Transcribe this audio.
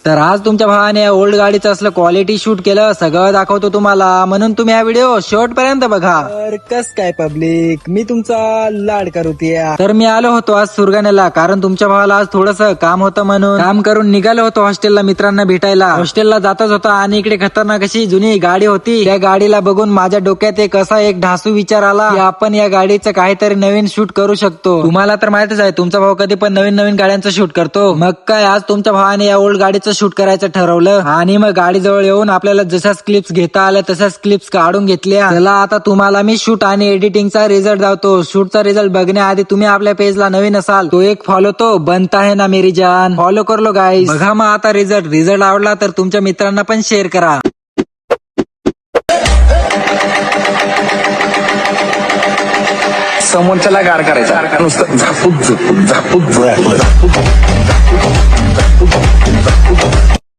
तर आज तुमच्या भावाने ओल्ड गाडीचं असलं क्वालिटी शूट केलं, सगळं दाखवतो तुम्हाला, म्हणून तुम्ही हा व्हिडिओ शेवट पर्यंत बघा. तर कस काय पब्लिक, मी तुमचा लाड करूया. तर मी आलो होतो आज सुरगाण्याला, कारण तुमच्या भावाला आज थोडस काम होतं म्हणून काम करून निघालो होतो हॉस्टेलला मित्रांना भेटायला. हॉस्टेलला जातच होता आणि इकडे खतरनाक अशी जुनी गाडी होती. त्या गाडीला बघून माझ्या डोक्यात एक असा एक ढासू विचार आला की आपण या गाडीचं काहीतरी नवीन शूट करू शकतो. तुम्हाला तर माहितच आहे तुमचा भाऊ कधी पण नवीन नवीन गाड्यांचं शूट करतो. मग काय आज तुमच्या भावाने या ओल्ड गाडीचं शूट करायचं ठरवलं आणि मग गाडी जवळ येऊन आपल्याला जशाच क्लिप्स घेता आल्या तशाच क्लिप्स काढून घेतल्या. चला आता तुम्हाला मी शूट आणि एडिटिंगचा रिझल्ट दावतो. शूटचा रिझल्ट बघण्याआधी तुम्ही आपल्या पेजला नवीन असाल तो एक फॉलो तो बनता है ना मेरी जान, फॉलो कर लो गाईस. बघा मग आता रिझल्ट आवडला तर तुमच्या मित्रांना पण शेअर करा. समोरच्याला गार करायचा नुसतं झापूक झुपूक झापूक झुपूक.